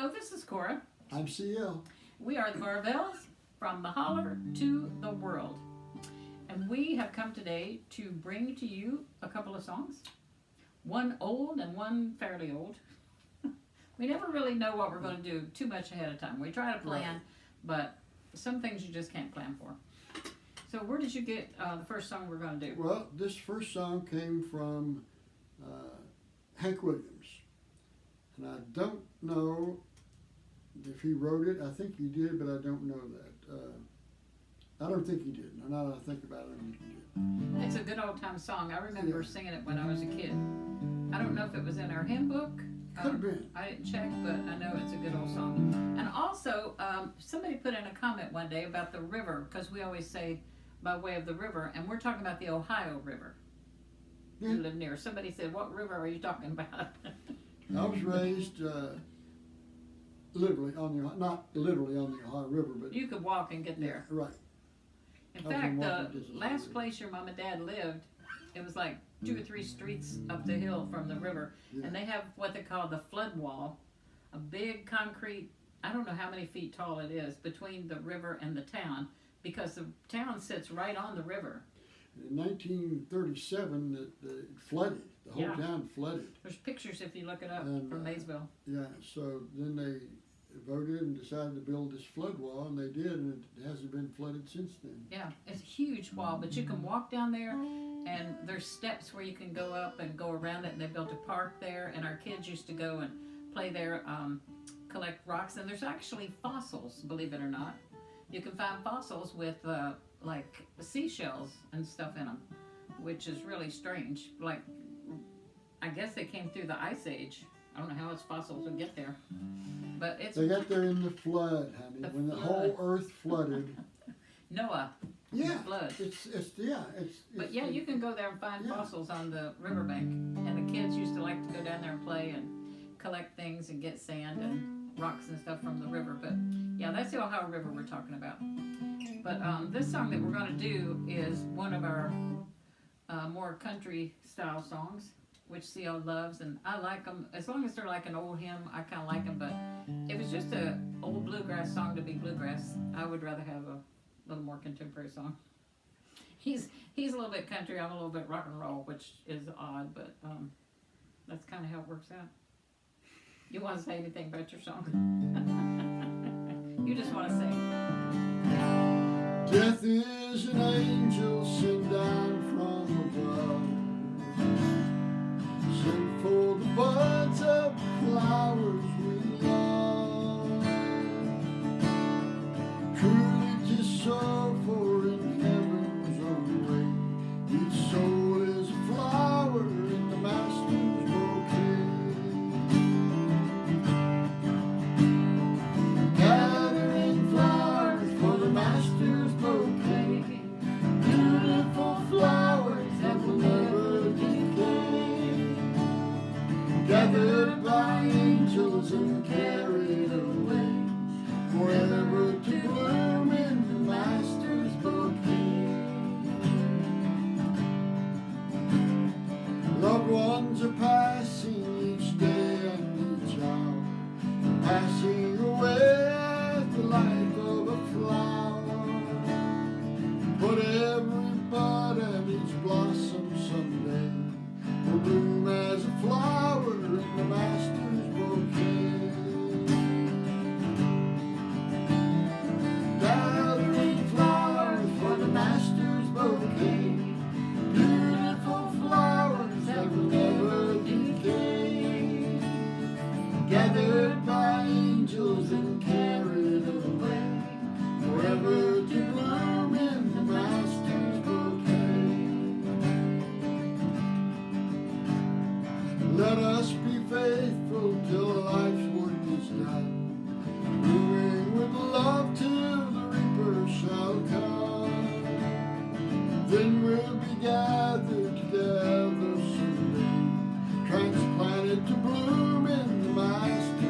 Hello, this is Cora. I'm CL. We are the Barvells from the Holler to the World. And we have come today to bring to you a couple of songs. One old and one fairly old. We never really know what we're going to do too much ahead of time. We try to plan, Right. but some things you just can't plan for. So where did you get the first song we're going to do? Well, this first song came from Hank Williams. And I don't know if he wrote it. I think he did, but I don't know that. I don't think he did. Now that I think about it, I don't think he did. It's a good old time song. I remember singing it when I was a kid. I don't know if it was in our hymn book. Could have been. I didn't check, but I know it's a good old song. And also, somebody put in a comment one day about the river, because we always say by way of the river, and we're talking about the Ohio River. Yeah. You live near. Somebody said, "What river are you talking about?" I was raised literally on the, not literally on the Ohio River, but You could walk and get there. right. In I was fact, in the walking distance. last place your mom and dad lived, it was like 2 or 3 streets up the hill from the river. Yeah. And they have what they call the flood wall, a big concrete, I don't know how many feet tall it is, between the river and the town, because the town sits right on the river. In 1937, it flooded. The whole Yeah. town flooded. There's pictures if you look it up And, from Maysville. Yeah, so then they voted and decided to build this flood wall, and they did, and it hasn't been flooded since then. Yeah, it's a huge wall, but you can walk down there, and there's steps where you can go up and go around it, and they built a park there, and our kids used to go and play there, collect rocks, and there's actually fossils, believe it or not. You can find fossils with, like, seashells and stuff in them, which is really strange. Like, I guess they came through the Ice Age. I don't know how its fossils would get there, but it's They got there in the flood, honey, The when the flood. whole earth flooded. Noah, Yeah, flood. it's But yeah, you can go there and find Yeah. fossils on the riverbank. And the kids used to like to go down there and play and collect things and get sand and rocks and stuff from the river. But yeah, that's the Ohio River we're talking about. But this song that we're going to do is one of our more country style songs, which CL loves, and I like them. As long as they're like an old hymn, I kind of like them. But if it's just a old bluegrass song to be bluegrass, I would rather have a little more contemporary song. He's a little bit country, I'm a little bit rock and roll, which is odd, but that's kind of how it works out. You want to say anything about your song? You just want to sing. Death is an angel sent down from above, sent for the buds of flowers we love. Truly 'tis so, for in heaven's own way, each soul is a flower in the Master's bouquet. Gathering flowers for the Master's bouquet, beautiful flowers that will never decay, gathered by angels and carried away, forever to bloom in the Master's bouquet. Loved ones are passing each day and each hour, passing away as the life of a flower. But every bud and each blossom someday will bloom as a flower in the Master's bouquet. Gathering flowers for the Master's bouquet, beautiful flowers that will never decay, gathered by angels and carried away, forever to bloom in the Master's bouquet. Let us be faithful till life's work is done, moving with love till the reaper shall come. Then we'll be gathered together someday, transplanted to bloom in the Master's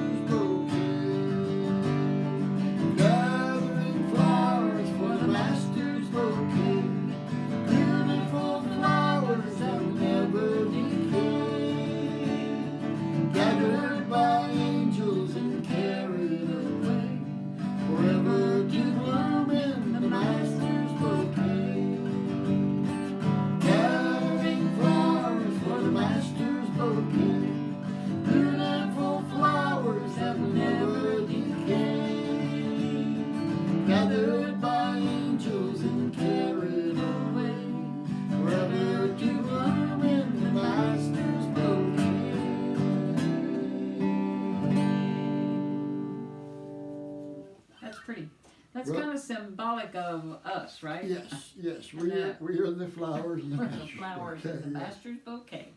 pretty. That's Well- kind of symbolic of us, right? Yes. And that- We are the flowers in the We're the master's flowers bouquet, in the yeah. master's bouquet.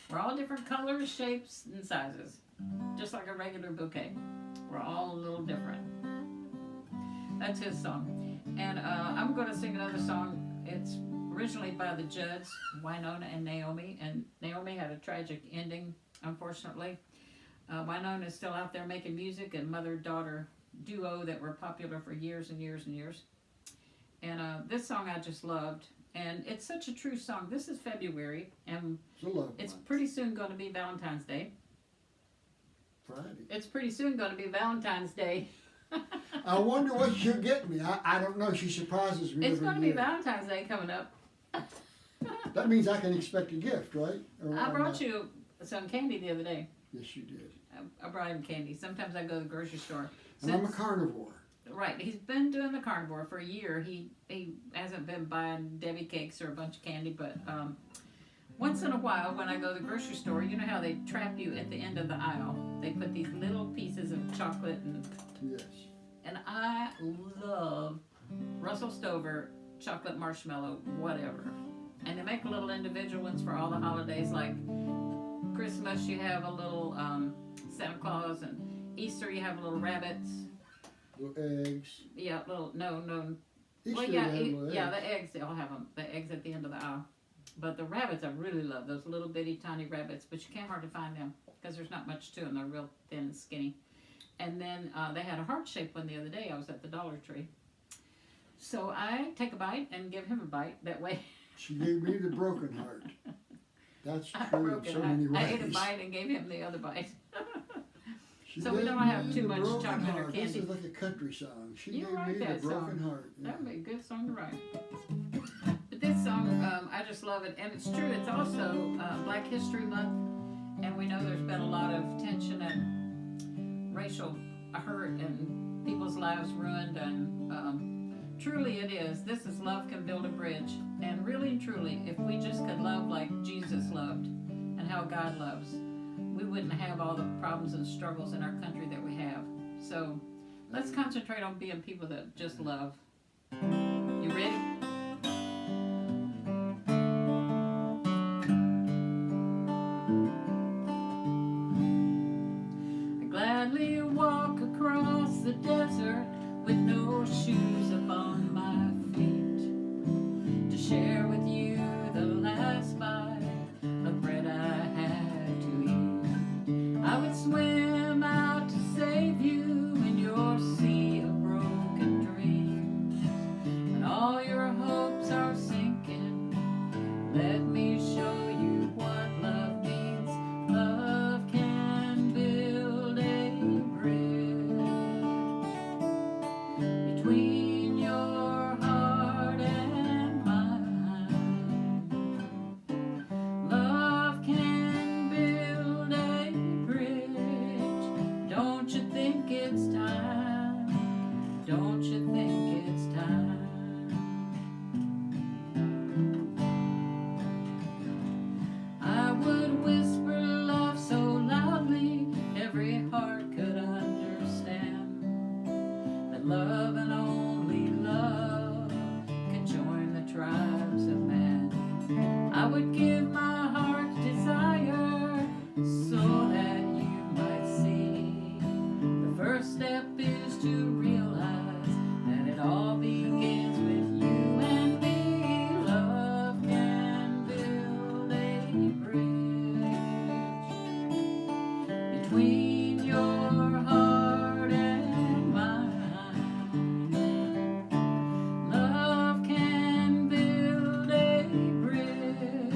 We're all different colors, shapes, and sizes, just like a regular bouquet. We're all a little different. That's his song. And I'm going to sing another song. It's originally by the Judds, Winona and Naomi. And Naomi had a tragic ending, unfortunately. Winona is still out there making music, and mother-daughter duo that were popular for years and years and years. And this song I just loved. And it's such a true song. This is February, and It's a love it's month. pretty soon going to be Valentine's Day. Friday. It's pretty soon going to be Valentine's Day. I wonder what she'll get me. I don't know. She surprises me It's every going to be year. Valentine's Day coming up. That means I can expect a gift, right? I brought you some candy the other day. Yes, you did. I brought him candy. Sometimes I go to the grocery store. And I'm a Since- carnivore. Right, he's been doing the carnivore for a year. He hasn't been buying Debbie cakes or a bunch of candy, but once in a while when I go to the grocery store, you know how they trap you at the end of the aisle? They put these little pieces of chocolate Yes. and I love Russell Stover chocolate marshmallow, whatever. And they make little individual ones for all the holidays, like Christmas you have a little Santa Claus, and Easter you have little rabbits. Little eggs. Yeah, little no. Each Well, year yeah, they have little eggs. the eggs, they'll have them. The eggs at the end of the aisle. But the rabbits, I really love those little bitty tiny rabbits, but you can't hardly find them because there's not much to them. They're real thin and skinny. And then they had a heart-shaped one the other day. I was at the Dollar Tree. So I take a bite and give him a bite. That way She gave me the broken heart. That's I true in broke it. so many ways. I ate a bite and gave him the other bite. She So we gave don't have me too the much broken chocolate or heart. This candy. is like a country song. She You gave write me the that broken song. heart. Yeah. That would be a good song to write. But this song, I just love it. And it's true, it's also Black History Month. And we know there's been a lot of tension and racial hurt and people's lives ruined. And truly it is. This is Love Can Build a Bridge. And really and truly, if we just could love like Jesus loved and how God loves, we wouldn't have all the problems and struggles in our country that we have. So let's concentrate on being people that just love. You ready? I gladly walk across the desert with no shoes upon my feet to share with you the last bite of bread I had to eat. I would swim out to save you in your sea of broken dreams. When all your hopes are sinking, let me show you what love means. Love can build a bridge between your heart and mine. Love can build a bridge. Don't you think it's time? Don't you think it's time? I would whisper love so loudly every heart could understand that love and only love can join the tribes of man. I would give my heart's desire so that you might see. The first step is to realize that it all begins with you and me. Love can build a bridge between your heart and mine. Love can build a bridge.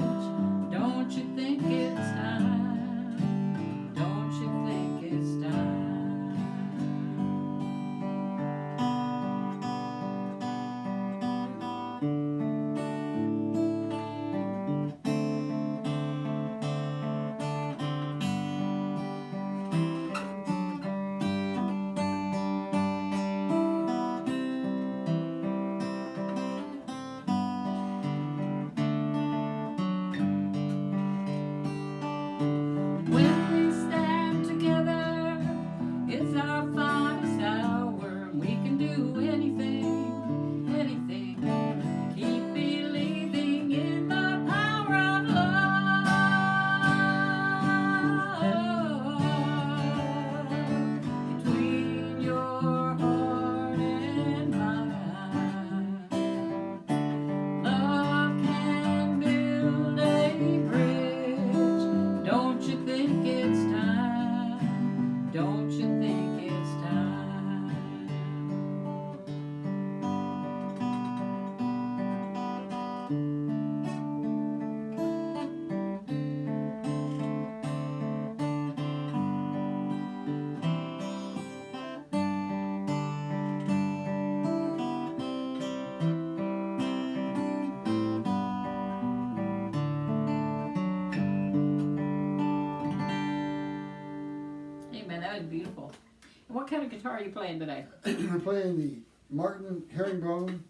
Don't you think it's time? Don't you think it's time? Don't you think it's time? Amen. That was beautiful. And what kind of guitar are you playing today? I'm playing the Martin Herringbone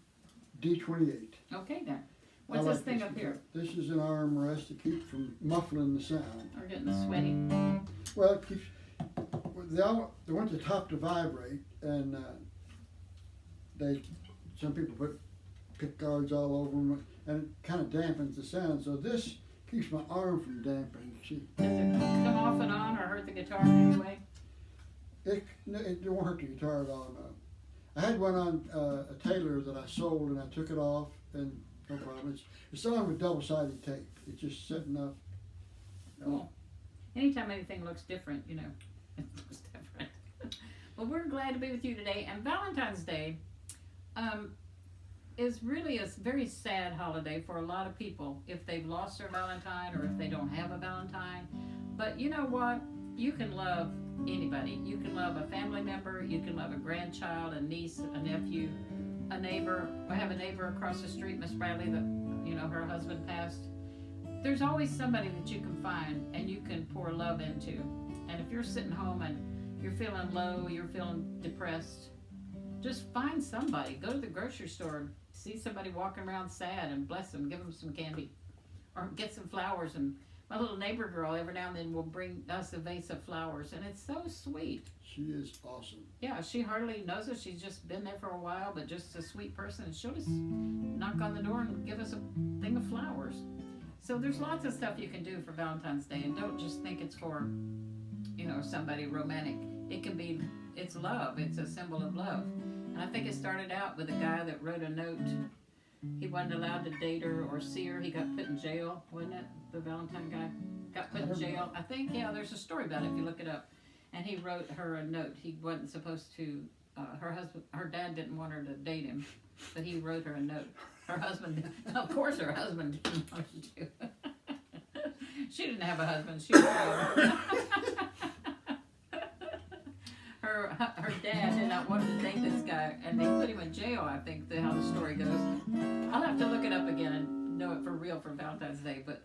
D28. Okay, then. What's this thing up here? This is an armrest to keep from muffling the sound. We're getting sweaty. Well, it keeps. They want the top to vibrate, and some people put pick guards all over them, and it kind of dampens the sound. So this keeps my arm from dampening. See, Does it come off and on or hurt the guitar in any way? it won't hurt the guitar at all. No. I had one on a Taylor that I sold, and I took it off, and no problem. It's on with double-sided tape. It's just sitting up. Cool. Anytime anything looks different, you know, it looks different. Well, we're glad to be with you today. And Valentine's Day is really a very sad holiday for a lot of people if they've lost their Valentine or if they don't have a Valentine. But you know what? You can love anybody. You can love a family member. You can love a grandchild, a niece, a nephew, a neighbor. I have a neighbor across the street, Miss Bradley, that, you know, her husband passed. There's always somebody that you can find and you can pour love into. And if you're sitting home and you're feeling low, you're feeling depressed, just find somebody. Go to the grocery store, see somebody walking around sad, and bless them, give them some candy. Or get some flowers. And my little neighbor girl every now and then will bring us a vase of flowers, and it's so sweet. She is awesome. Yeah, she hardly knows us. She's just been there for a while, but just a sweet person. And she'll just knock on the door and give us a thing of flowers. So there's lots of stuff you can do for Valentine's Day, and don't just think it's for, you know, somebody romantic. It can be, it's love. It's a symbol of love. And I think it started out with a guy that wrote a note. He wasn't allowed to date her or see her. He got put in jail, wasn't it? The Valentine guy got put in jail. I think, yeah, there's a story about it if you look it up. And he wrote her a note. He wasn't supposed to, her dad didn't want her to date him, but he wrote her a note. Her husband, of course her husband didn't want her to. She didn't have a husband. She was her dad did not want to date this guy, and they put him in jail, I think, how the story goes. I'll have to look it up again and know it for real for Valentine's Day, but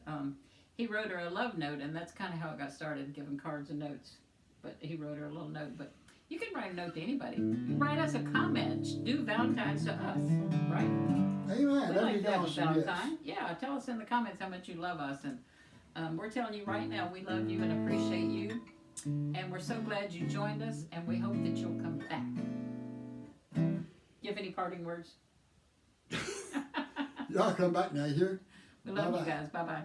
he wrote her a love note, and that's kind of how it got started, giving cards and notes. But he wrote her a little note, but you can write a note to anybody. Write us a comment. Do Valentine's to us, right? Amen. We That'd like be that with awesome. Valentine. Yeah, tell us in the comments how much you love us. And we're telling you right now, we love you and appreciate you. And we're so glad you joined us, and we hope that you'll come back. You have any parting words? Y'all come back now, you hear? We love Bye-bye. you guys. Bye-bye.